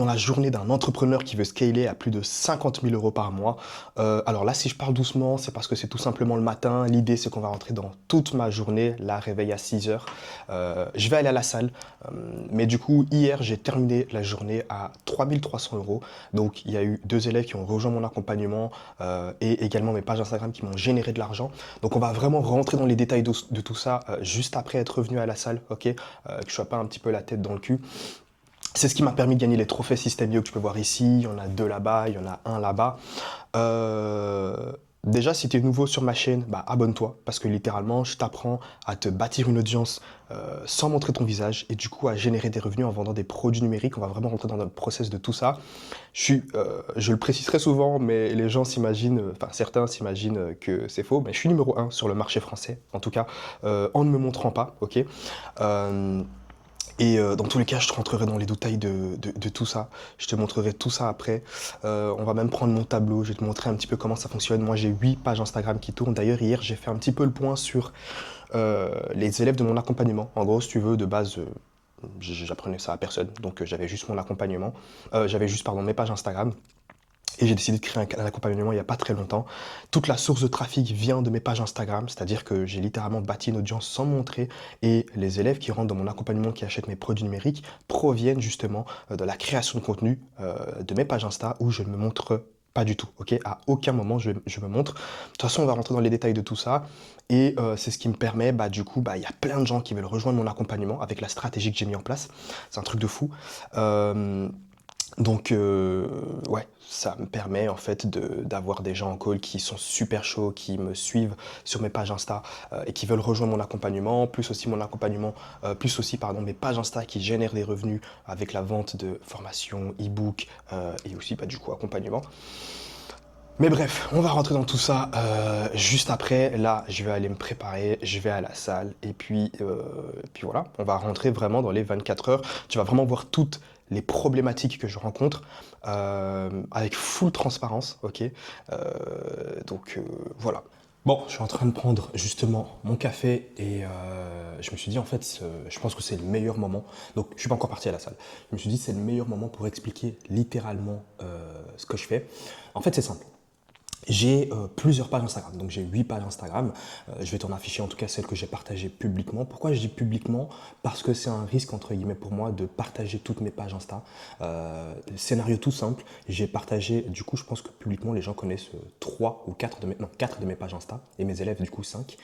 dans la journée d'un entrepreneur qui veut scaler à plus de 50 000 euros par mois. Alors là, si je parle doucement, c'est parce que c'est tout simplement le matin. L'idée, c'est qu'on va rentrer dans toute ma journée. Là, réveil à 6 heures. Je vais aller à la salle. Mais du coup, hier, j'ai terminé la journée à 3 300 euros. Donc, il y a eu 2 élèves qui ont rejoint mon accompagnement et également mes pages Instagram qui m'ont généré de l'argent. Donc, on va vraiment rentrer dans les détails de tout ça juste après être revenu à la salle, ok? Que je sois pas un petit peu la tête dans le cul. C'est ce qui m'a permis de gagner les trophées System Yo que tu peux voir ici. Il y en a 2 là-bas, il y en a un là-bas. Déjà, si tu es nouveau sur ma chaîne, bah, abonne-toi parce que littéralement, je t'apprends à te bâtir une audience sans montrer ton visage et du coup à générer des revenus en vendant des produits numériques. On va vraiment rentrer dans le process de tout ça. Je le précise très souvent, mais les gens s'imaginent, enfin certains s'imaginent que c'est faux, mais je suis numéro un sur le marché français, en tout cas en ne me montrant pas, ok. Euh, dans tous les cas, je te rentrerai dans les détails de tout ça. Je te montrerai tout ça après. On va même prendre mon tableau. Je vais te montrer un petit peu comment ça fonctionne. Moi, j'ai 8 pages Instagram qui tournent. D'ailleurs, hier, j'ai fait un petit peu le point sur les élèves de mon accompagnement. En gros, si tu veux, de base, j'apprenais ça à personne. Donc, j'avais juste mon accompagnement. J'avais juste, pardon, mes pages Instagram. Et j'ai décidé de créer un accompagnement il n'y a pas très longtemps. Toute la source de trafic vient de mes pages Instagram, c'est-à-dire que j'ai littéralement bâti une audience sans montrer. Et les élèves qui rentrent dans mon accompagnement, qui achètent mes produits numériques, proviennent justement de la création de contenu de mes pages Insta où je ne me montre pas du tout, ok? À aucun moment je me montre. De toute façon, on va rentrer dans les détails de tout ça. Et c'est ce qui me permet, bah, du coup, bah, il y a plein de gens qui veulent rejoindre mon accompagnement avec la stratégie que j'ai mis en place. C'est un truc de fou. Euh, ouais, ça me permet en fait d'avoir des gens en call qui sont super chauds, qui me suivent sur mes pages Insta et qui veulent rejoindre mon accompagnement, plus aussi pardon mes pages Insta qui génèrent des revenus avec la vente de formations, e-book et aussi bah, du coup accompagnement. Mais bref, on va rentrer dans tout ça juste après. Là, je vais aller me préparer, je vais à la salle puis voilà, on va rentrer vraiment dans les 24 heures. Tu vas vraiment voir toutes les problématiques que je rencontre avec full transparence, ok. Voilà. Bon, je suis en train de prendre justement mon café et je me suis dit en fait, je pense que c'est le meilleur moment. Donc, je suis pas encore parti à la salle. Je me suis dit c'est le meilleur moment pour expliquer littéralement ce que je fais. En fait, c'est simple. J'ai plusieurs pages Instagram, donc j'ai 8 pages Instagram. Je vais t'en afficher en tout cas celles que j'ai partagées publiquement. Pourquoi je dis publiquement? Parce que c'est un risque entre guillemets pour moi de partager toutes mes pages Insta. Scénario tout simple, j'ai partagé, du coup je pense que publiquement les gens connaissent 3 ou 4 de mes, non, 4 de mes pages Insta et mes élèves du coup 5.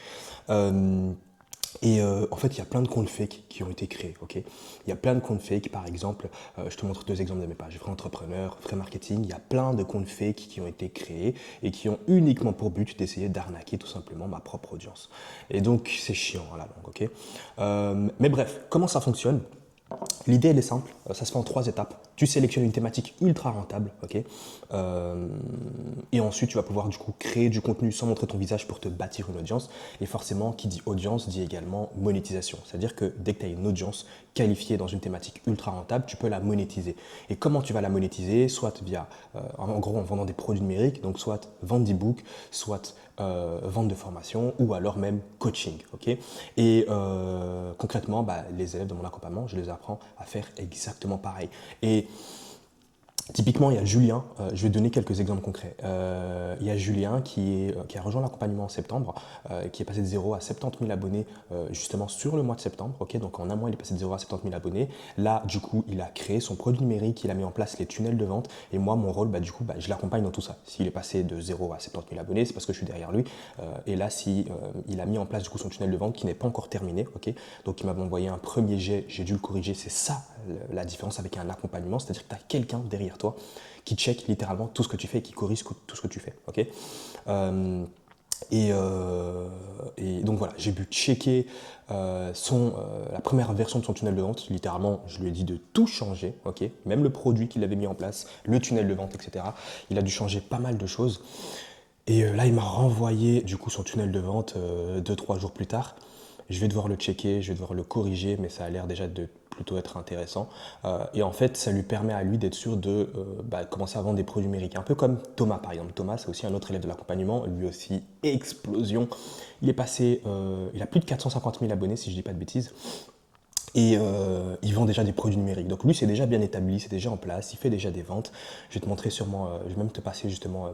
En fait, il y a plein de comptes fake qui ont été créés, ok? Il y a plein de comptes fake, par exemple, je te montre 2 exemples de mes pages, Vrai Entrepreneur, Vrai Marketing, il y a plein de comptes fake qui ont été créés et qui ont uniquement pour but d'essayer d'arnaquer tout simplement ma propre audience. Et donc, c'est chiant à la longue, ok? Mais bref, comment ça fonctionne? L'idée, elle est simple, ça se fait en 3 étapes. Tu sélectionnes une thématique ultra rentable, ok. Et ensuite, tu vas pouvoir du coup créer du contenu sans montrer ton visage pour te bâtir une audience. Et forcément, qui dit audience dit également monétisation. C'est-à-dire que dès que tu as une audience qualifiée dans une thématique ultra rentable, tu peux la monétiser. Et comment tu vas la monétiser? Soit via, en gros, en vendant des produits numériques, donc soit vente d'e-book, soit vente de formation ou alors même coaching, ok. Et concrètement, bah, les élèves de mon accompagnement, je les apprends à faire exactement pareil. Et typiquement, il y a Julien, je vais donner quelques exemples concrets. Il y a Julien qui a rejoint l'accompagnement en septembre, qui est passé de 0 à 70 000 abonnés justement sur le mois de septembre. Ok, donc en un mois, il est passé de 0 à 70 000 abonnés. Là, du coup, il a créé son produit numérique, il a mis en place les tunnels de vente. Et moi, mon rôle, bah, du coup, bah, je l'accompagne dans tout ça. S'il est passé de 0 à 70 000 abonnés, c'est parce que je suis derrière lui. Et là, si il a mis en place du coup son tunnel de vente qui n'est pas encore terminé, ok. Donc, il m'avait envoyé un premier jet, j'ai dû le corriger. C'est ça la différence avec un accompagnement, c'est-à-dire que tu as quelqu'un derrière toi qui check littéralement tout ce que tu fais et qui corrige tout ce que tu fais. Okay, et donc voilà, j'ai pu checker la première version de son tunnel de vente. Littéralement, je lui ai dit de tout changer, ok. Même le produit qu'il avait mis en place, le tunnel de vente, etc. Il a dû changer pas mal de choses. Et là, il m'a renvoyé du coup son tunnel de vente 2-3 jours plus tard. Je vais devoir le checker, je vais devoir le corriger, mais ça a l'air déjà de plutôt être intéressant. Et en fait, ça lui permet à lui d'être sûr de commencer à vendre des produits numériques. Un peu comme Thomas, par exemple. Thomas, c'est aussi un autre élève de l'accompagnement. Lui aussi, explosion. Il est passé, il a plus de 450 000 abonnés, si je ne dis pas de bêtises. Et il vend déjà des produits numériques. Donc lui, c'est déjà bien établi, c'est déjà en place, il fait déjà des ventes. Je vais te montrer sûrement, je vais même te passer justement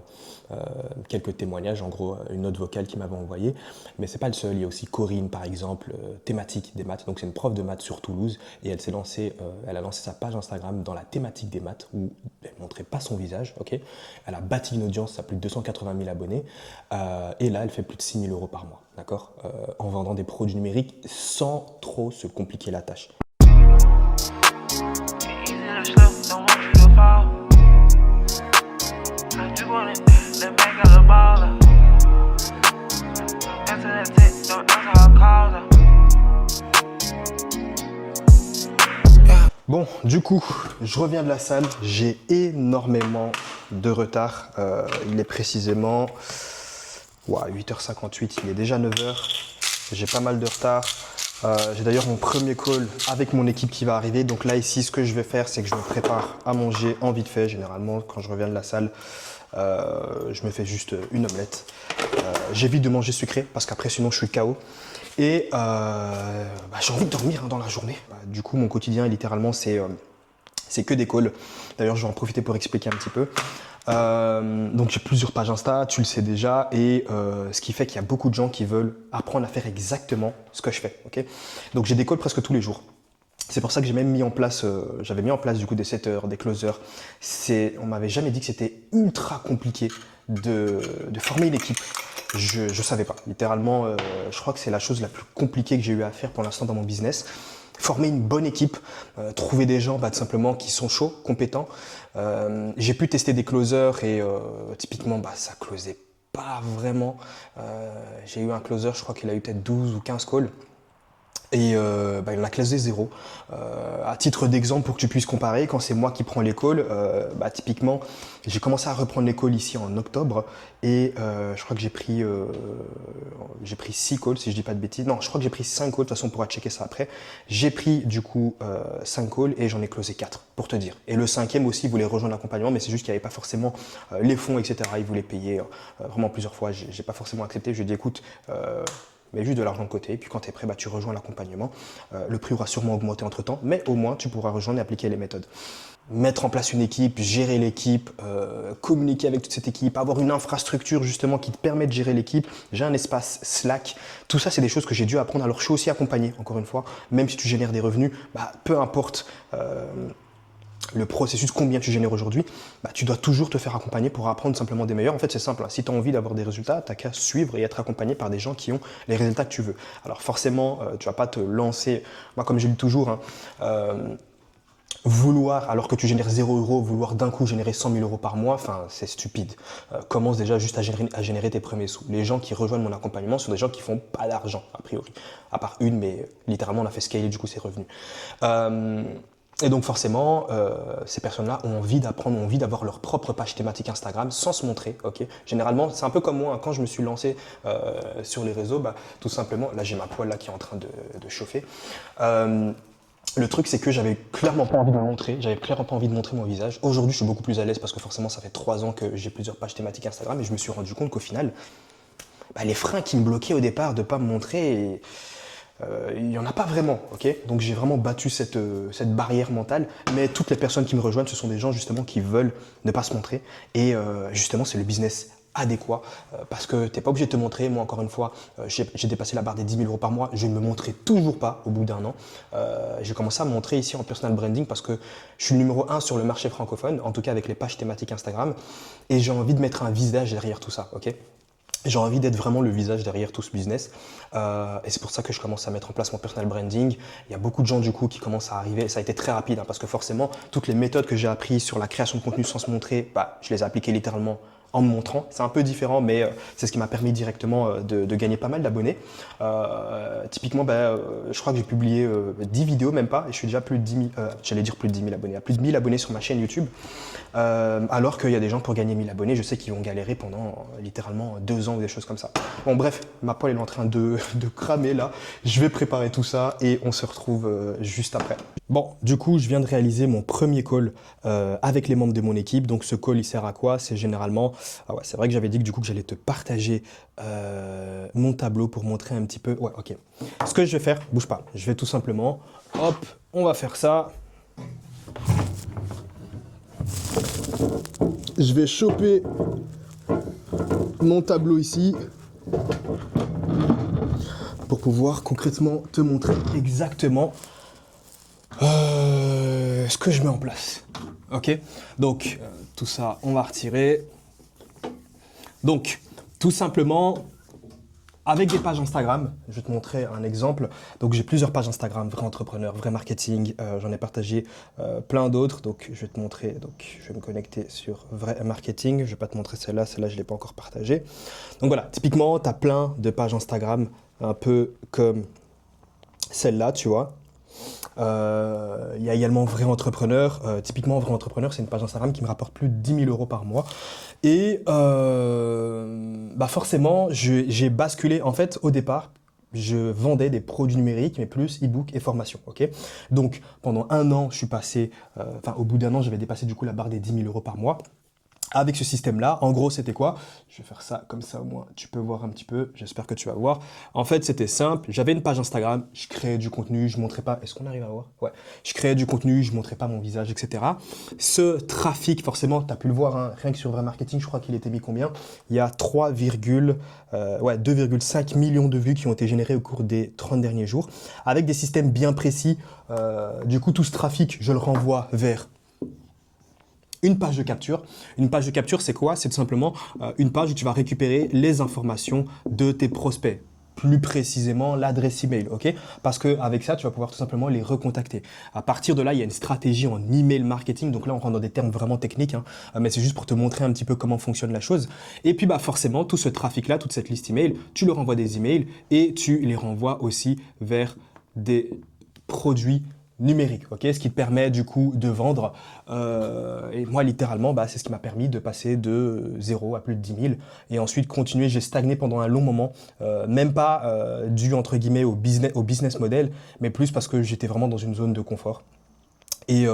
quelques témoignages, en gros une note vocale qu'il m'avait envoyée. Mais c'est pas le seul, il y a aussi Corinne par exemple, thématique des maths. Donc c'est une prof de maths sur Toulouse et elle s'est lancée, elle a lancé sa page Instagram dans la thématique des maths où elle montrait pas son visage, ok. Elle a bâti une audience à plus de 280 000 abonnés et là elle fait plus de 6 000 € par mois, d'accord, en vendant des produits numériques sans trop se compliquer la tâche. Bon, du coup, je reviens de la salle, j'ai énormément de retard. Il est précisément 8h58, il est déjà 9h, j'ai pas mal de retard. J'ai d'ailleurs mon premier call avec mon équipe qui va arriver. Donc là, ici, ce que je vais faire, c'est que je me prépare à manger en vite fait. Généralement, quand je reviens de la salle, je me fais juste une omelette. J'évite de manger sucré parce qu'après, sinon, je suis KO. Et j'ai envie de dormir dans la journée. Du coup, mon quotidien, littéralement, c'est que des calls. D'ailleurs, je vais en profiter pour expliquer un petit peu. Donc j'ai plusieurs pages Insta, tu le sais déjà, et ce qui fait qu'il y a beaucoup de gens qui veulent apprendre à faire exactement ce que je fais. Okay, donc j'ai des calls presque tous les jours. C'est pour ça que j'ai même mis en place, j'avais mis en place du coup des setters, des closers. On m'avait jamais dit que c'était ultra compliqué de former une équipe. Je savais pas. Littéralement, je crois que c'est la chose la plus compliquée que j'ai eu à faire pour l'instant dans mon business. Former une bonne équipe, trouver des gens tout simplement qui sont chauds, compétents. J'ai pu tester des closers et typiquement ça closait pas vraiment. J'ai eu un closer, je crois qu'il a eu peut-être 12 ou 15 calls. Et il en a classé 0. À titre d'exemple, pour que tu puisses comparer, quand c'est moi qui prends les calls, typiquement, j'ai commencé à reprendre les calls ici en octobre et je crois que j'ai pris 6 calls, si je dis pas de bêtises. Non, je crois que j'ai pris 5 calls, de toute façon on pourra checker ça après. J'ai pris du coup 5 calls et j'en ai closé 4, pour te dire. Et le cinquième aussi voulait rejoindre l'accompagnement, mais c'est juste qu'il n'y avait pas forcément les fonds, etc. Il voulait payer vraiment plusieurs fois. J'ai pas forcément accepté. Je lui ai dit, écoute, mets juste de l'argent de côté, et puis quand tu es prêt, tu rejoins l'accompagnement. Le prix aura sûrement augmenté entre temps, mais au moins tu pourras rejoindre et appliquer les méthodes. Mettre en place une équipe, gérer l'équipe, communiquer avec toute cette équipe, avoir une infrastructure justement qui te permet de gérer l'équipe. J'ai un espace Slack. Tout ça, c'est des choses que j'ai dû apprendre. Alors, je suis aussi accompagné, encore une fois, même si tu génères des revenus, peu importe le processus, combien tu génères aujourd'hui, tu dois toujours te faire accompagner pour apprendre simplement des meilleurs. En fait, c'est simple. Si tu as envie d'avoir des résultats, tu n'as qu'à suivre et être accompagné par des gens qui ont les résultats que tu veux. Alors forcément, tu ne vas pas te lancer, moi comme je le dis toujours, vouloir, alors que tu génères 0 €, vouloir d'un coup générer 100 000 € par mois, c'est stupide. Commence déjà juste à générer tes premiers sous. Les gens qui rejoignent mon accompagnement sont des gens qui font pas d'argent, a priori. À part une, mais littéralement, on a fait scaler du coup ses revenus. Et donc forcément, ces personnes-là ont envie d'apprendre, ont envie d'avoir leur propre page thématique Instagram sans se montrer. Okay, généralement, c'est un peu comme moi, hein, quand je me suis lancé sur les réseaux, tout simplement, là j'ai ma poêle là qui est en train de chauffer. Le truc, c'est que j'avais clairement pas envie de me montrer, j'avais clairement pas envie de montrer mon visage. Aujourd'hui, je suis beaucoup plus à l'aise parce que forcément, ça fait 3 ans que j'ai plusieurs pages thématiques Instagram et je me suis rendu compte qu'au final, les freins qui me bloquaient au départ de pas me montrer, il n'y en a pas vraiment, ok. Donc j'ai vraiment battu cette barrière mentale, mais toutes les personnes qui me rejoignent, ce sont des gens justement qui veulent ne pas se montrer et justement c'est le business adéquat parce que tu n'es pas obligé de te montrer. Moi encore une fois, j'ai dépassé la barre des 10 000 € par mois, je ne me montrais toujours pas au bout d'1 an. J'ai commencé à me montrer ici en personal branding parce que je suis le numéro 1 sur le marché francophone, en tout cas avec les pages thématiques Instagram, et j'ai envie de mettre un visage derrière tout ça, ok. J'ai envie d'être vraiment le visage derrière tout ce business et c'est pour ça que je commence à mettre en place mon personal branding. Il y a beaucoup de gens du coup qui commencent à arriver. Ça a été très rapide parce que forcément, toutes les méthodes que j'ai apprises sur la création de contenu sans se montrer, je les ai appliquées littéralement en me montrant. C'est un peu différent, mais c'est ce qui m'a permis directement de gagner pas mal d'abonnés. Typiquement, je crois que j'ai publié 10 vidéos, même pas, et je suis déjà plus de 10 000, j'allais dire plus de 10 000 abonnés, à plus de 1000 abonnés sur ma chaîne YouTube. Alors qu'il y a des gens pour gagner 1000 abonnés, je sais qu'ils vont galérer pendant littéralement 2 ans ou des choses comme ça. Bon bref, ma poêle est en train de cramer là. Je vais préparer tout ça et on se retrouve juste après. Bon, du coup, je viens de réaliser mon premier call avec les membres de mon équipe. Donc ce call, il sert à quoi? C'est généralement... Ah ouais, c'est vrai que j'avais dit que du coup que j'allais te partager mon tableau pour montrer un petit peu... Ouais, ok. Ce que je vais faire, bouge pas, je vais tout simplement Hop, on va faire ça. Je vais choper mon tableau ici pour pouvoir concrètement te montrer exactement ce que je mets en place. Ok, donc tout ça, on va retirer. Donc, tout simplement, avec des pages Instagram, je vais te montrer un exemple. Donc, j'ai plusieurs pages Instagram, vrai entrepreneur, vrai marketing. J'en ai partagé plein d'autres. Donc, je vais te montrer. Donc, je vais me connecter sur vrai marketing. Je ne vais pas te montrer celle-là. Celle-là, je ne l'ai pas encore partagée. Donc, voilà. Typiquement, tu as plein de pages Instagram, un peu comme celle-là, tu vois. Il y a également Vrai Entrepreneur. Typiquement, Vrai Entrepreneur, c'est une page Instagram qui me rapporte plus de 10 000 euros par mois. Et bah forcément, j'ai basculé. En fait, au départ, je vendais des produits numériques, mais plus e-book et formation. Ok. Donc, pendant un an, je suis passé, au bout d'un an, j'avais dépassé du coup la barre des 10 000 euros par mois. Avec ce système-là, en gros, c'était quoi? Je vais faire ça comme ça au moins, tu peux voir un petit peu, j'espère que tu vas voir. En fait, c'était simple, j'avais une page Instagram, je créais du contenu, je montrais pas, est-ce qu'on arrive à voir? Ouais, je créais du contenu, je montrais pas mon visage, etc. Ce trafic, forcément, tu as pu le voir, hein, rien que sur Vrai Marketing, je crois qu'il était mis combien? Il y a 2,5 millions de vues qui ont été générées au cours des 30 derniers jours, avec des systèmes bien précis. Du coup, tout ce trafic, je le renvoie vers une page de capture. Une page de capture, c'est quoi? C'est tout simplement une page où tu vas récupérer les informations de tes prospects. Plus précisément, l'adresse email, ok? Parce qu'avec ça, tu vas pouvoir tout simplement les recontacter. À partir de là, il y a une stratégie en email marketing. Donc là, on rentre dans des termes vraiment techniques, hein, mais c'est juste pour te montrer un petit peu comment fonctionne la chose. Et puis, bah, forcément, tout ce trafic-là, toute cette liste email, tu leur envoies des emails et tu les renvoies aussi vers des produits numérique, ok, ce qui te permet du coup de vendre. Et moi, littéralement, bah, c'est ce qui m'a permis de passer de 0 à plus de 10 000 et ensuite continuer. J'ai stagné pendant un long moment, même pas dû entre guillemets au business model, mais plus parce que j'étais vraiment dans une zone de confort. Et,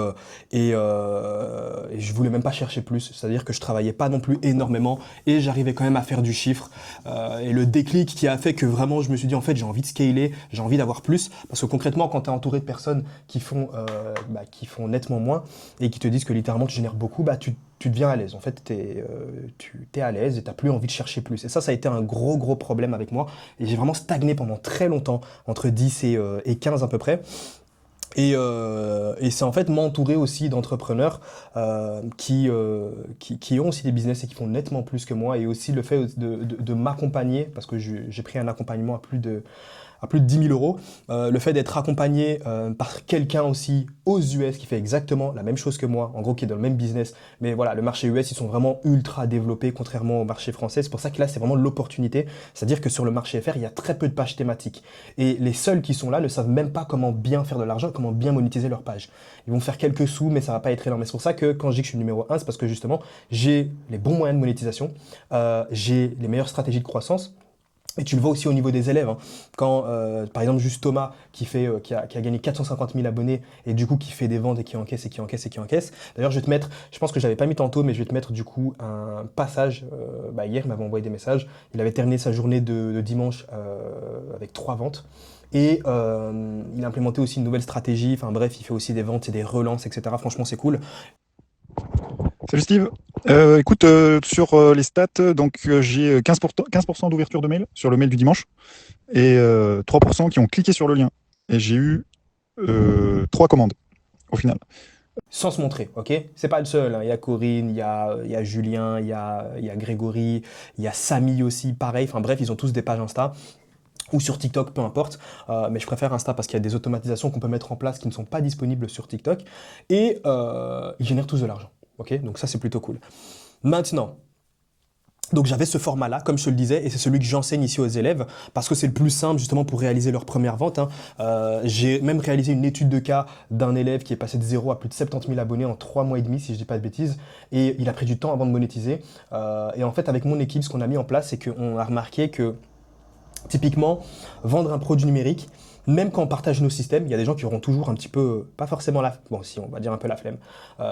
et je voulais même pas chercher plus, c'est-à-dire que je travaillais pas non plus énormément et j'arrivais quand même à faire du chiffre. Et le déclic qui a fait que vraiment je me suis dit en fait j'ai envie de scaler, j'ai envie d'avoir plus, parce que concrètement quand tu es entouré de personnes qui font nettement moins et qui te disent que littéralement tu génères beaucoup, bah tu deviens à l'aise. En fait, tu es à l'aise et tu n'as plus envie de chercher plus. Et ça a été un gros problème avec moi. Et j'ai vraiment stagné pendant très longtemps, entre 10 et 15 à peu près. Et c'est en fait m'entourer aussi d'entrepreneurs qui ont aussi des business et qui font nettement plus que moi. Et aussi le fait de m'accompagner, parce que j'ai pris un accompagnement à plus de 10 000 euros. Le fait d'être accompagné par quelqu'un aussi aux US qui fait exactement la même chose que moi, en gros qui est dans le même business. Mais voilà, le marché US, ils sont vraiment ultra développés contrairement au marché français. C'est pour ça que là, c'est vraiment l'opportunité. C'est-à-dire que sur le marché FR, il y a très peu de pages thématiques. Et les seuls qui sont là ne savent même pas comment bien faire de l'argent, comment bien monétiser leur page. Ils vont faire quelques sous, mais ça va pas être énorme. Et c'est pour ça que quand je dis que je suis numéro un, c'est parce que justement, j'ai les bons moyens de monétisation, j'ai les meilleures stratégies de croissance. Et tu le vois aussi au niveau des élèves, hein. Quand, par exemple, juste Thomas, qui a gagné 450 000 abonnés et du coup qui fait des ventes et qui encaisse et qui encaisse et qui encaisse. D'ailleurs, je vais te mettre, je pense que je l'avais pas mis tantôt, mais je vais te mettre du coup un passage. Hier, il m'avait envoyé des messages. Il avait terminé sa journée de dimanche avec 3 ventes. Et il a implémenté aussi une nouvelle stratégie. Enfin bref, il fait aussi des ventes et des relances, etc. Franchement, c'est cool. Salut Steve. Écoute, sur les stats, donc j'ai 15% d'ouverture de mail sur le mail du dimanche et 3% qui ont cliqué sur le lien. Et j'ai eu 3 commandes au final. Sans se montrer, ok? C'est pas le seul, hein. Il y a Corinne, il y a Julien, il y a Grégory, il y a Samy aussi, pareil. Enfin bref, ils ont tous des pages Insta ou sur TikTok, peu importe. Mais je préfère Insta parce qu'il y a des automatisations qu'on peut mettre en place qui ne sont pas disponibles sur TikTok. Et ils génèrent tous de l'argent, ok? Donc ça, c'est plutôt cool. Maintenant, donc j'avais ce format-là, comme je te le disais, et c'est celui que j'enseigne ici aux élèves, parce que c'est le plus simple justement pour réaliser leur première vente, hein. J'ai même réalisé une étude de cas d'un élève qui est passé de 0 à plus de 70 000 abonnés en 3 mois et demi, si je dis pas de bêtises, et il a pris du temps avant de monétiser. Et en fait, avec mon équipe, ce qu'on a mis en place, c'est qu'on a remarqué que Typiquement, vendre un produit numérique, même quand on partage nos systèmes, il y a des gens qui auront toujours un petit peu, pas forcément bon si on va dire un peu la flemme,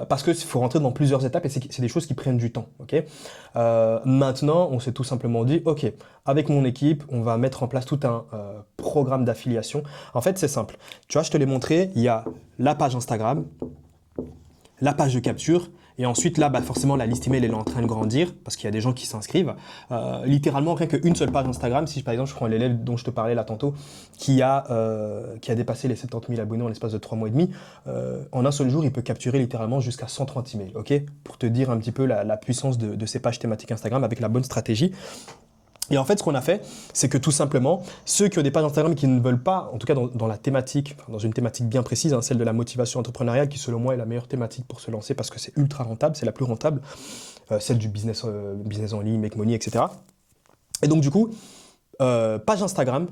parce qu'il faut rentrer dans plusieurs étapes et c'est des choses qui prennent du temps, ok. Maintenant, on s'est tout simplement dit, ok, avec mon équipe, on va mettre en place tout un programme d'affiliation. En fait, c'est simple. Tu vois, je te l'ai montré, il y a la page Instagram, la page de capture, et ensuite là, bah, forcément, la liste email elle est en train de grandir parce qu'il y a des gens qui s'inscrivent. Littéralement, rien qu'une seule page Instagram, si par exemple je prends l'élève dont je te parlais là tantôt, qui a dépassé les 70 000 abonnés en l'espace de 3 mois et demi, en un seul jour, il peut capturer littéralement jusqu'à 130 emails, ok. Pour te dire un petit peu la puissance de ces pages thématiques Instagram avec la bonne stratégie. Et en fait, ce qu'on a fait, c'est que tout simplement, ceux qui ont des pages Instagram et qui ne veulent pas, en tout cas dans la thématique, dans une thématique bien précise, hein, celle de la motivation entrepreneuriale, qui selon moi est la meilleure thématique pour se lancer parce que c'est ultra rentable, c'est la plus rentable, celle du business en ligne, make money, etc. Et donc du coup, page Instagram,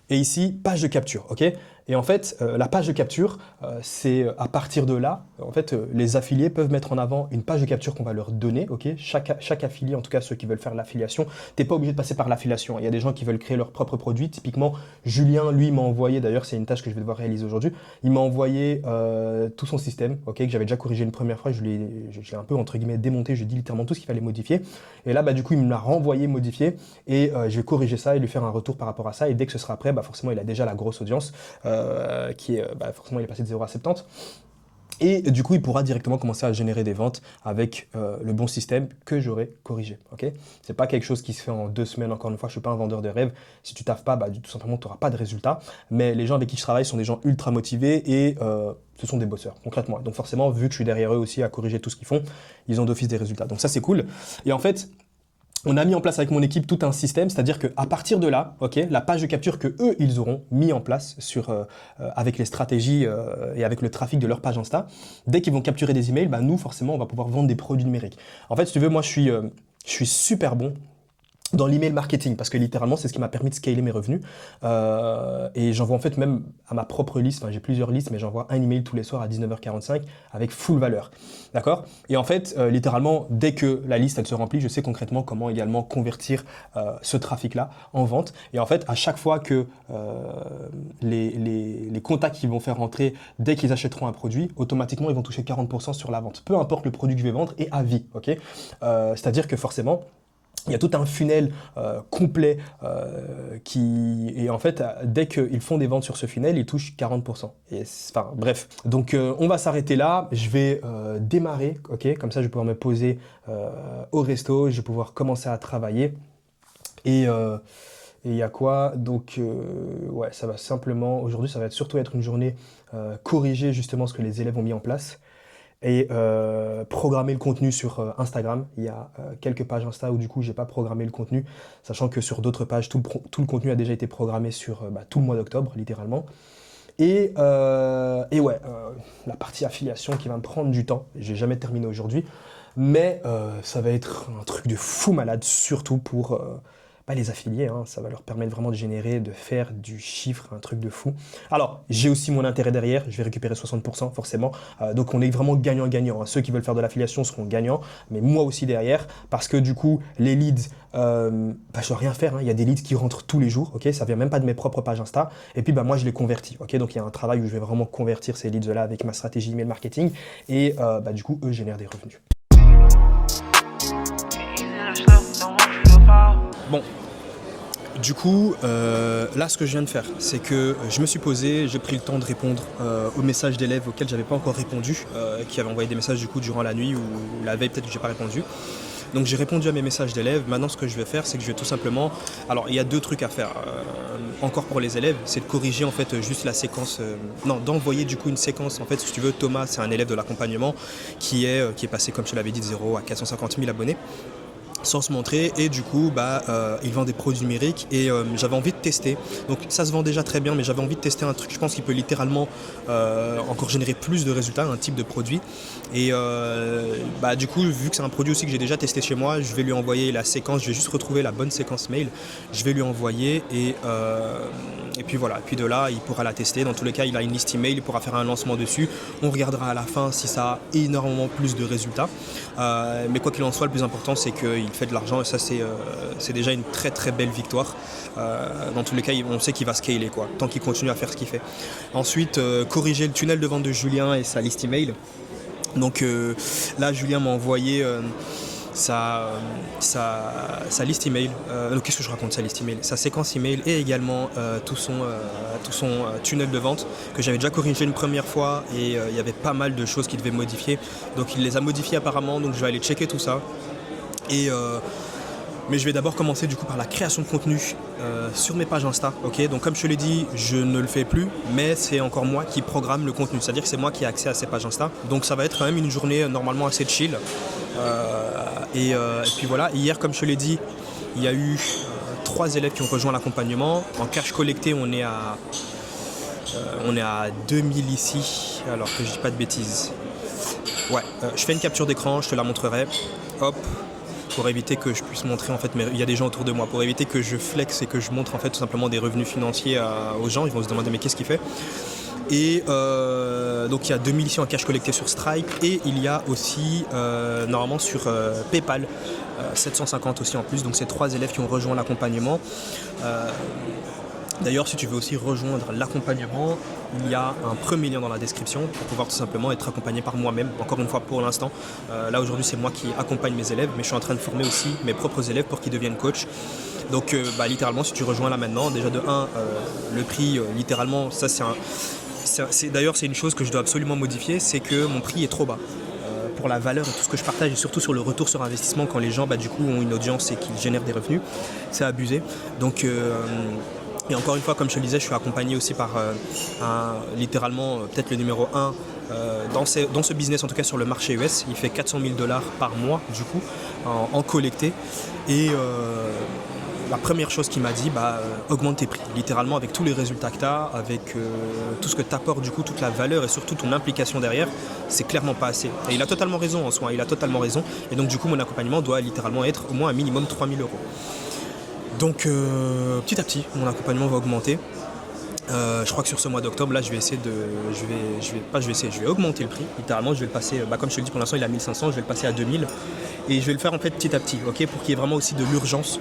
et ici, page de capture, ok. Et en fait, la page de capture, c'est à partir de là, en fait, les affiliés peuvent mettre en avant une page de capture qu'on va leur donner, ok. Chaque affilié, en tout cas ceux qui veulent faire l'affiliation, t'es pas obligé de passer par l'affiliation. Il y a des gens qui veulent créer leur propre produit. Typiquement, Julien, lui, m'a envoyé, d'ailleurs, c'est une tâche que je vais devoir réaliser aujourd'hui. Il m'a envoyé tout son système, ok, que j'avais déjà corrigé une première fois. Je l'ai un peu entre guillemets démonté. J'ai dit littéralement tout ce qu'il fallait modifier. Et là, bah du coup, il me l'a renvoyé modifié et je vais corriger ça et lui faire un retour par rapport à ça. Et dès que ce sera prêt, bah forcément, il a déjà la grosse audience. Qui est, forcément il est passé de 0 à 70. Et du coup, il pourra directement commencer à générer des ventes avec le bon système que j'aurai corrigé. Okay, c'est pas quelque chose qui se fait en 2 semaines. Encore une fois, je suis pas un vendeur de rêve. Si tu taffes pas, tout simplement, tu n'auras pas de résultat. Mais les gens avec qui je travaille sont des gens ultra motivés et ce sont des bosseurs, concrètement. Donc forcément, vu que je suis derrière eux aussi à corriger tout ce qu'ils font, ils ont d'office des résultats. Donc ça, c'est cool. Et en fait, on a mis en place avec mon équipe tout un système, c'est-à-dire qu'à partir de là, ok, la page de capture que eux ils auront mis en place avec les stratégies et avec le trafic de leur page Insta, dès qu'ils vont capturer des emails, nous forcément on va pouvoir vendre des produits numériques. En fait, si tu veux, moi je suis super bon dans l'email marketing, parce que littéralement, c'est ce qui m'a permis de scaler mes revenus. Et j'envoie en fait même à ma propre liste, j'ai plusieurs listes, mais j'envoie un email tous les soirs à 19h45 avec full valeur. D'accord. Et en fait, littéralement, dès que la liste elle se remplit, je sais concrètement comment également convertir ce trafic-là en vente. Et en fait, à chaque fois que les contacts qu'ils vont faire rentrer, dès qu'ils achèteront un produit, automatiquement, ils vont toucher 40% sur la vente. Peu importe le produit que je vais vendre et à vie. Okay, c'est-à-dire que forcément, il y a tout un funnel complet et en fait, dès qu'ils font des ventes sur ce funnel, ils touchent 40%. Et bref, donc on va s'arrêter là. Je vais démarrer, ok. Comme ça, je vais pouvoir me poser au resto, je vais pouvoir commencer à travailler. Et il y a quoi? Donc, ouais, ça va simplement, aujourd'hui, ça va surtout être une journée corriger justement ce que les élèves ont mis en place. Et programmer le contenu sur Instagram. Il y a quelques pages Insta où du coup j'ai pas programmé le contenu, sachant que sur d'autres pages tout le contenu a déjà été programmé sur tout le mois d'octobre littéralement. Et ouais, la partie affiliation qui va me prendre du temps. J'ai jamais terminé aujourd'hui, mais ça va être un truc de fou malade, surtout pour les affiliés, hein. Ça va leur permettre vraiment de générer, de faire du chiffre, un truc de fou. Alors, j'ai aussi mon intérêt derrière, je vais récupérer 60% forcément, donc on est vraiment gagnant-gagnant, hein. Ceux qui veulent faire de l'affiliation seront gagnants, mais moi aussi derrière, parce que du coup, les leads, je dois rien faire, hein. Il y a des leads qui rentrent tous les jours, ok, ça vient même pas de mes propres pages Insta, et puis moi je les convertis, ok, donc il y a un travail où je vais vraiment convertir ces leads-là avec ma stratégie email marketing, et du coup, eux génèrent des revenus. Bon, du coup, là, ce que je viens de faire, c'est que je me suis posé, j'ai pris le temps de répondre aux messages d'élèves auxquels j'avais pas encore répondu, qui avaient envoyé des messages du coup durant la nuit ou la veille peut-être que j'ai pas répondu. Donc j'ai répondu à mes messages d'élèves. Maintenant, ce que je vais faire, c'est que je vais tout simplement... Alors, il y a 2 trucs à faire encore pour les élèves, c'est de corriger en fait juste la séquence... d'envoyer du coup une séquence. En fait, si tu veux, Thomas, c'est un élève de l'accompagnement qui est passé, comme je te l'avais dit, de 0 à 450 000 abonnés. Sans se montrer, et du coup il vend des produits numériques et j'avais envie de tester, donc ça se vend déjà très bien, mais j'avais envie de tester un truc, je pense qu'il peut littéralement encore générer plus de résultats, un type de produit, et du coup, vu que c'est un produit aussi que j'ai déjà testé chez moi, je vais lui envoyer la séquence, je vais juste retrouver la bonne séquence mail, je vais lui envoyer, et puis voilà, et puis de là il pourra la tester. Dans tous les cas, il a une liste email, il pourra faire un lancement dessus, on regardera à la fin si ça a énormément plus de résultats, mais quoi qu'il en soit, le plus important c'est qu'il fait de l'argent et ça c'est déjà une très très belle victoire. Dans tous les cas, on sait qu'il va scaler quoi, tant qu'il continue à faire ce qu'il fait. Ensuite, corriger le tunnel de vente de Julien et sa liste email. Donc là, Julien m'a envoyé sa liste email. Qu'est-ce que je raconte, sa liste email, sa séquence email et également tout son tunnel de vente que j'avais déjà corrigé une première fois et il y avait pas mal de choses qu'il devait modifier. Donc il les a modifiées apparemment, donc je vais aller checker tout ça. Mais je vais d'abord commencer du coup par la création de contenu sur mes pages Insta. Okay, donc comme je te l'ai dit, je ne le fais plus, mais c'est encore moi qui programme le contenu. C'est-à-dire que c'est moi qui ai accès à ces pages Insta. Donc ça va être quand même une journée normalement assez chill. Et puis voilà, hier comme je te l'ai dit, il y a eu 3 élèves qui ont rejoint l'accompagnement. En cash collecté, on est à 2000 ici, alors que je dis pas de bêtises. Ouais, je fais une capture d'écran, je te la montrerai. Hop. Pour éviter que je puisse montrer en fait, mais il y a des gens autour de moi, pour éviter que je flex et que je montre en fait tout simplement des revenus financiers aux gens, ils vont se demander mais qu'est-ce qu'il fait. Et donc il y a 2000 ici en cash collecté sur Stripe et il y a aussi normalement sur PayPal 750 aussi en plus, donc c'est 3 élèves qui ont rejoint l'accompagnement. D'ailleurs, si tu veux aussi rejoindre l'accompagnement, il y a un premier lien dans la description pour pouvoir tout simplement être accompagné par moi-même. Encore une fois, pour l'instant, là aujourd'hui, c'est moi qui accompagne mes élèves, mais je suis en train de former aussi mes propres élèves pour qu'ils deviennent coachs. Donc, littéralement, si tu rejoins là maintenant, déjà de 1, le prix, littéralement, ça d'ailleurs, c'est une chose que je dois absolument modifier, c'est que mon prix est trop bas. Pour la valeur et tout ce que je partage et surtout sur le retour sur investissement quand les gens du coup ont une audience et qu'ils génèrent des revenus, c'est abusé. Donc et encore une fois, comme je te le disais, je suis accompagné aussi par littéralement peut-être le numéro 1 dans ce business, en tout cas sur le marché US. Il fait 400 000 $ par mois du coup en collecté. Et la première chose qu'il m'a dit, augmente tes prix. Littéralement avec tous les résultats que tu as, avec tout ce que tu apportes du coup, toute la valeur et surtout ton implication derrière, c'est clairement pas assez. Et il a totalement raison en soi, il a totalement raison. Et donc du coup mon accompagnement doit littéralement être au moins un minimum 3 000 €. Donc petit à petit, mon accompagnement va augmenter. Je crois que sur ce mois d'octobre, là, je vais augmenter le prix. Littéralement, je vais le passer, comme je te le dis, pour l'instant, il est à 1500, je vais le passer à 2000. Et je vais le faire en fait petit à petit, ok, pour qu'il y ait vraiment aussi de l'urgence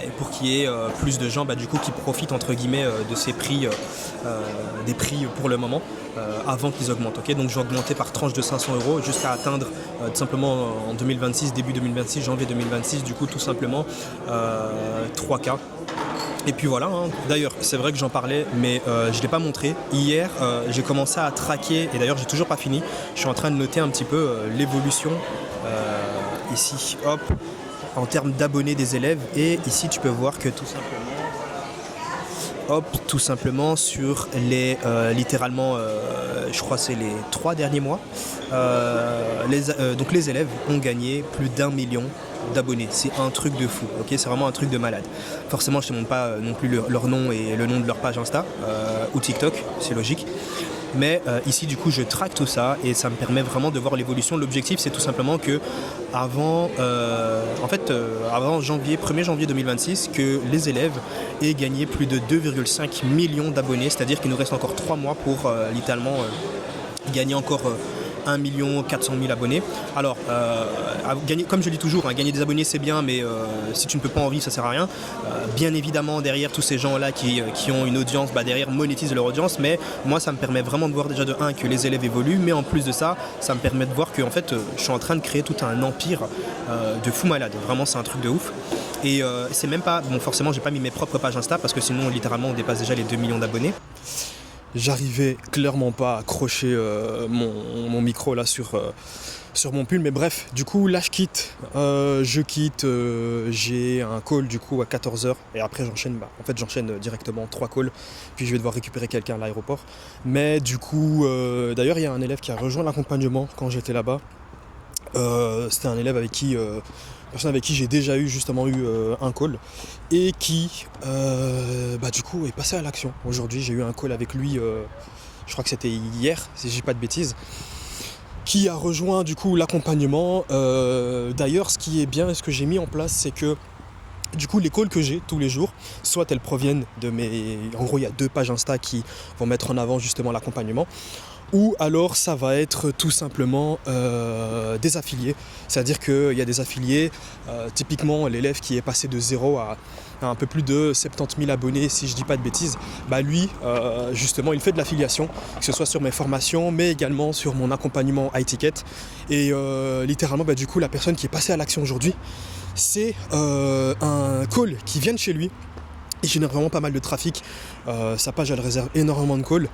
et pour qu'il y ait plus de gens, du coup, qui profitent entre guillemets de ces prix, des prix pour le moment, avant qu'ils augmentent. Ok, donc je vais augmenter par tranche de 500 € jusqu'à atteindre tout simplement en 2026, début 2026, janvier 2026, du coup, tout simplement 3K. Et puis voilà, hein. D'ailleurs c'est vrai que j'en parlais mais je ne l'ai pas montré. Hier j'ai commencé à traquer et d'ailleurs j'ai toujours pas fini. Je suis en train de noter un petit peu l'évolution ici, hop, en termes d'abonnés des élèves. Et ici tu peux voir que tout simplement sur les littéralement je crois c'est les 3 derniers mois, donc les élèves ont gagné plus d'1 million d'abonnés. C'est un truc de fou, ok, c'est vraiment un truc de malade. Forcément je ne te montre pas non plus leur nom et le nom de leur page Insta ou TikTok, c'est logique. Mais ici du coup je traque tout ça et ça me permet vraiment de voir l'évolution. L'objectif c'est tout simplement que avant 1er janvier 2026 que les élèves aient gagné plus de 2,5 millions d'abonnés. C'est-à-dire qu'il nous reste encore 3 mois pour littéralement gagner encore 1 400 000 abonnés. Alors, gagner, comme je dis toujours, gagner des abonnés c'est bien, mais si tu ne peux pas en vivre, ça sert à rien. Bien évidemment, derrière tous ces gens-là qui ont une audience, derrière monétisent leur audience, mais moi ça me permet vraiment de voir déjà de 1 que les élèves évoluent, mais en plus de ça, ça me permet de voir que en fait, je suis en train de créer tout un empire de fou malade. Vraiment, c'est un truc de ouf. Et c'est même pas, bon forcément j'ai pas mis mes propres pages Insta parce que sinon littéralement on dépasse déjà les 2 millions d'abonnés. J'arrivais clairement pas à accrocher mon micro là sur mon pull, mais bref, du coup là je quitte, j'ai un call du coup à 14h et après j'enchaîne directement 3 calls, puis je vais devoir récupérer quelqu'un à l'aéroport. Mais du coup, d'ailleurs il y a un élève qui a rejoint l'accompagnement quand j'étais là-bas. C'était un élève avec qui j'ai déjà eu un call et qui du coup est passé à l'action. Aujourd'hui j'ai eu un call avec lui, je crois que c'était hier si je dis pas de bêtises, qui a rejoint du coup l'accompagnement. D'ailleurs ce qui est bien et ce que j'ai mis en place, c'est que du coup les calls que j'ai tous les jours, soit elles proviennent de en gros il y a 2 pages Insta qui vont mettre en avant justement l'accompagnement, ou alors ça va être tout simplement des affiliés. C'est-à-dire qu'il y a des affiliés, typiquement l'élève qui est passé de 0 à un peu plus de 70 000 abonnés, si je dis pas de bêtises, bah lui, justement, il fait de l'affiliation, que ce soit sur mes formations, mais également sur mon accompagnement high ticket. Et littéralement, bah, du coup, la personne qui est passée à l'action aujourd'hui, c'est un call qui vient de chez lui. Il génère vraiment pas mal de trafic. Sa page, elle réserve énormément de calls.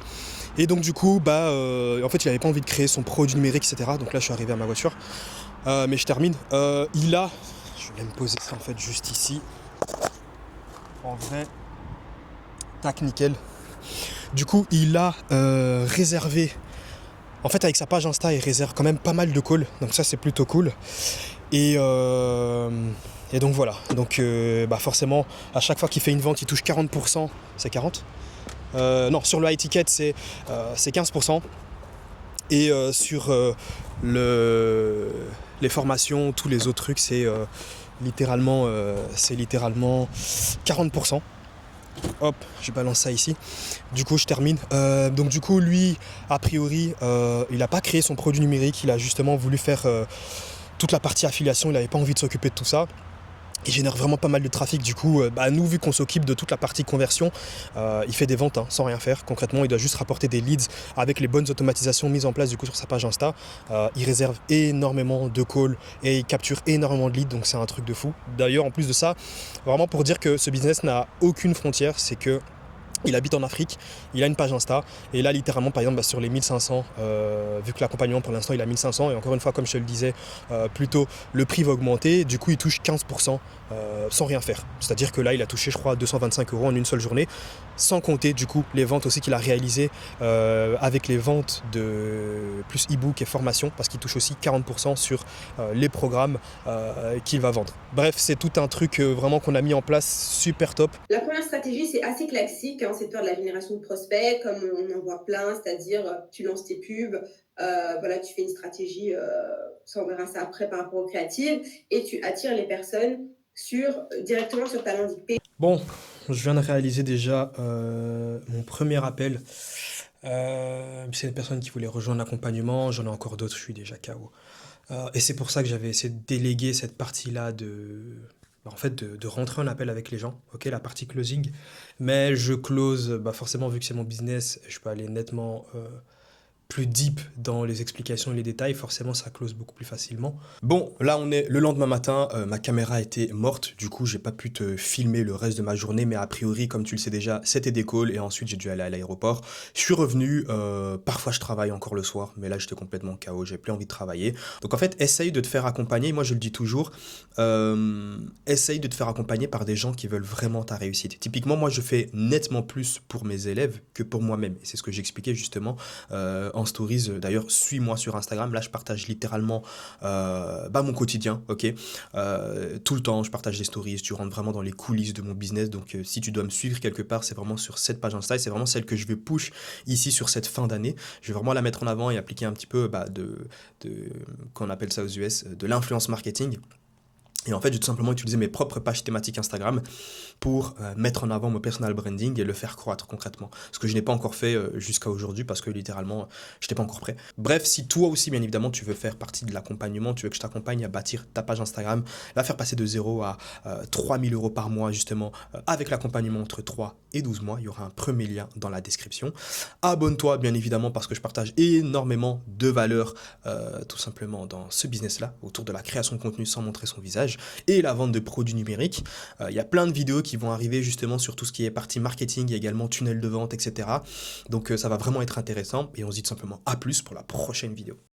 Et donc du coup, en fait, il n'avait pas envie de créer son produit numérique, etc. Donc là, je suis arrivé à ma voiture. Mais je termine. Je vais me poser ça en fait juste ici. En vrai, tac, nickel. Du coup, il a réservé. En fait, avec sa page Insta, il réserve quand même pas mal de calls. Donc ça, c'est plutôt cool. Et donc voilà. Donc forcément, à chaque fois qu'il fait une vente, il touche 40%. C'est 40 ? Non, sur le high ticket, c'est 15%. Et sur les formations, tous les autres trucs, c'est littéralement 40%. Hop, je balance ça ici. Du coup, je termine. Donc du coup, lui, a priori, il n'a pas créé son produit numérique. Il a justement voulu faire toute la partie affiliation. Il n'avait pas envie de s'occuper de tout ça. Il génère vraiment pas mal de trafic. Du coup, nous, vu qu'on s'occupe de toute la partie conversion, il fait des ventes sans rien faire. Concrètement, il doit juste rapporter des leads avec les bonnes automatisations mises en place du coup sur sa page Insta. Il réserve énormément de calls et il capture énormément de leads, donc c'est un truc de fou. D'ailleurs, en plus de ça, vraiment pour dire que ce business n'a aucune frontière, c'est que il habite en Afrique, il a une page Insta, et là littéralement par exemple sur les 1500, vu que l'accompagnement pour l'instant il a 1500, et encore une fois comme je te le disais, plutôt le prix va augmenter, du coup il touche 15% sans rien faire. C'est-à-dire que là il a touché je crois 225 € en une seule journée, sans compter du coup les ventes aussi qu'il a réalisées avec les ventes de plus e-book et formation, parce qu'il touche aussi 40% sur les programmes qu'il va vendre. Bref, c'est tout un truc vraiment qu'on a mis en place, super top. La première stratégie, c'est assez classique, c'est de faire de la génération de prospects, comme on en voit plein, c'est-à-dire tu lances tes pubs, tu fais une stratégie, ça on verra ça après par rapport aux créatives, et tu attires les personnes directement sur ta landing page. Bon, je viens de réaliser déjà mon premier appel. C'est une personne qui voulait rejoindre l'accompagnement, j'en ai encore d'autres, je suis déjà KO. Et c'est pour ça que j'avais essayé de déléguer cette partie-là de rentrer en appel avec les gens, ok, la partie closing. Mais je close, forcément, vu que c'est mon business, je peux aller nettement plus deep dans les explications et les détails, forcément ça close beaucoup plus facilement. Bon, là on est le lendemain matin, ma caméra était morte, du coup j'ai pas pu te filmer le reste de ma journée, mais a priori, comme tu le sais déjà, c'était des calls et ensuite j'ai dû aller à l'aéroport. Je suis revenu, parfois je travaille encore le soir, mais là j'étais complètement KO, j'ai plus envie de travailler. Donc en fait, essaye de te faire accompagner, moi je le dis toujours, essaye de te faire accompagner par des gens qui veulent vraiment ta réussite. Typiquement, moi je fais nettement plus pour mes élèves que pour moi-même, et c'est ce que j'expliquais justement en stories. D'ailleurs, suis-moi sur Instagram. Là, je partage littéralement mon quotidien, ok. Tout le temps, je partage des stories. Tu rentres vraiment dans les coulisses de mon business. Donc, si tu dois me suivre quelque part, c'est vraiment sur cette page Insta. C'est vraiment celle que je vais push ici sur cette fin d'année. Je vais vraiment la mettre en avant et appliquer un petit peu qu'on appelle ça aux US, de l'influence marketing. Et en fait, j'ai tout simplement utilisé mes propres pages thématiques Instagram pour mettre en avant mon personal branding et le faire croître concrètement. Ce que je n'ai pas encore fait jusqu'à aujourd'hui parce que littéralement, je n'étais pas encore prêt. Bref, si toi aussi, bien évidemment, tu veux faire partie de l'accompagnement, tu veux que je t'accompagne à bâtir ta page Instagram, la faire passer de 0 à 3 000 € par mois, justement, avec l'accompagnement entre 3 et 12 mois, il y aura un premier lien dans la description. Abonne-toi, bien évidemment, parce que je partage énormément de valeur, tout simplement, dans ce business-là, autour de la création de contenu sans montrer son visage et la vente de produits numériques. Il y a plein de vidéos qui vont arriver justement sur tout ce qui est partie marketing et également tunnel de vente, etc. Donc ça va vraiment être intéressant et on se dit tout simplement à plus pour la prochaine vidéo.